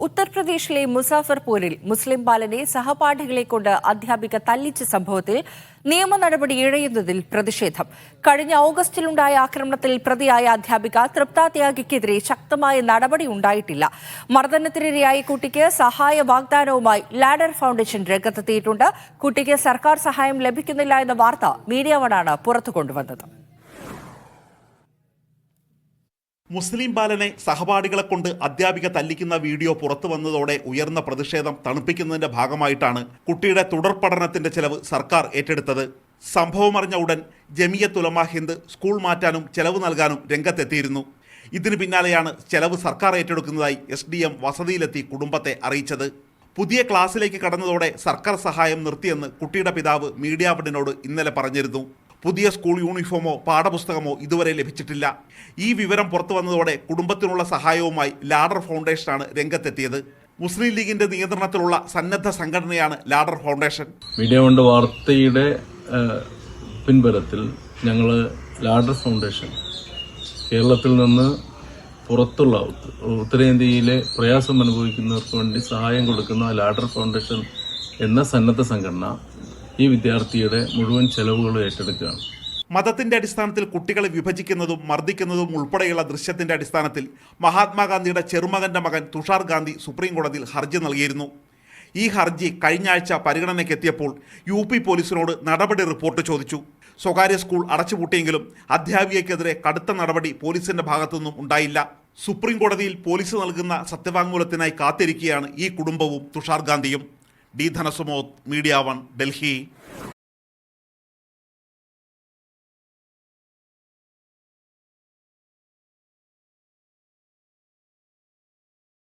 ഉത്തർപ്രദേശിലെ മുസാഫർപൂരിൽ മുസ്ലിം ബാലനെ സഹപാഠികളെ കൊണ്ട് അധ്യാപിക തല്ലിച്ച സംഭവത്തിൽ നിയമ നടപടി ഇഴയുന്നതിൽ പ്രതിഷേധം. കഴിഞ്ഞ ഓഗസ്റ്റിലുണ്ടായ ആക്രമണത്തിൽ പ്രതിയായ അധ്യാപിക തൃപ്ത ത്യാഗിക്കെതിരെ ശക്തമായ നടപടി ഉണ്ടായിട്ടില്ല. മർദ്ദനത്തിനിരയായ കുട്ടിക്ക് സഹായ വാഗ്ദാനവുമായി ലാഡർ ഫൗണ്ടേഷൻ രംഗത്തെത്തിയിട്ടുണ്ട്. കുട്ടിക്ക് സർക്കാർ സഹായം ലഭിക്കുന്നില്ല എന്ന വാർത്ത മീഡിയ വണ്ണാണ് പുറത്തു കൊണ്ടുവന്നത്. മുസ്ലിം ബാലനെ സഹപാഠികളെ കൊണ്ട് അധ്യാപിക തല്ലിക്കുന്ന വീഡിയോ പുറത്തു വന്നതോടെ ഉയർന്ന പ്രതിഷേധം തണുപ്പിക്കുന്നതിന്റെ ഭാഗമായിട്ടാണ് കുട്ടിയുടെ തുടർ പഠനത്തിന്റെ ചെലവ് സർക്കാർ ഏറ്റെടുത്തത്. സംഭവമറിഞ്ഞ ഉടൻ ജമിയത്ത് ഉലമ ഹിന്ദ് സ്കൂൾ മാറ്റാനും ചെലവ് നൽകാനും രംഗത്തെത്തിയിരുന്നു. ഇതിനു പിന്നാലെയാണ് ചെലവ് സർക്കാർ ഏറ്റെടുക്കുന്നതായി SDM വസതിയിലെത്തി കുടുംബത്തെ അറിയിച്ചത്. പുതിയ ക്ലാസ്സിലേക്ക് കടന്നതോടെ സർക്കാർ സഹായം നിർത്തിയെന്ന് കുട്ടിയുടെ പിതാവ് മീഡിയ വണ്ണിനോട് ഇന്നലെ പറഞ്ഞിരുന്നു. പുതിയ സ്കൂൾ യൂണിഫോമോ പാഠപുസ്തകമോ ഇതുവരെ ലഭിച്ചിട്ടില്ല. ഈ വിവരം പുറത്തു വന്നതോടെ കുടുംബത്തിനുള്ള സഹായവുമായി ലാഡർ ഫൗണ്ടേഷനാണ് രംഗത്തെത്തിയത്. മുസ്ലിം ലീഗിന്റെ നിയന്ത്രണത്തിലുള്ള സന്നദ്ധ സംഘടനയാണ് ലാഡർ ഫൗണ്ടേഷൻ. മീഡിയ വൺ വാർത്തയുടെ പിൻബലത്തിൽ ഞങ്ങൾ ലാഡർ ഫൗണ്ടേഷൻ കേരളത്തിൽ നിന്ന് പുറത്തുള്ള ഉത്തരേന്ത്യയിലെ പ്രയാസം അനുഭവിക്കുന്നവർക്ക് വേണ്ടി സഹായം കൊടുക്കുന്ന ലാഡർ ഫൗണ്ടേഷൻ എന്ന സന്നദ്ധ സംഘടന ഈ വിദ്യാർത്ഥിയുടെ മുഴുവൻ ചെലവുകൾ ഏറ്റെടുക്കുകയാണ്. മതത്തിന്റെ അടിസ്ഥാനത്തിൽ കുട്ടികളെ വിഭജിക്കുന്നതും മർദ്ദിക്കുന്നതും ഉൾപ്പെടെയുള്ള ദൃശ്യത്തിന്റെ അടിസ്ഥാനത്തിൽ മഹാത്മാഗാന്ധിയുടെ ചെറുമകന്റെ മകൻ തുഷാർ ഗാന്ധി സുപ്രീം കോടതിയിൽ ഹർജി നൽകിയിരുന്നു. ഈ ഹർജി കഴിഞ്ഞ ആഴ്ച പരിഗണനയ്ക്കെത്തിയപ്പോൾ UP പോലീസിനോട് നടപടി റിപ്പോർട്ട് ചോദിച്ചു. സ്വകാര്യ സ്കൂൾ അടച്ചുപൂട്ടിയെങ്കിലും അധ്യാപികയ്ക്കെതിരെ കടുത്ത നടപടി പോലീസിന്റെ ഭാഗത്തുനിന്നും ഉണ്ടായില്ല. സുപ്രീം കോടതിയിൽ പോലീസ് നൽകുന്ന സത്യവാങ്മൂലത്തിനായി കാത്തിരിക്കുകയാണ് ഈ കുടുംബവും തുഷാർ ഗാന്ധിയും. D. ധനസുമോത്, മീഡിയ വൺ, ഡൽഹി.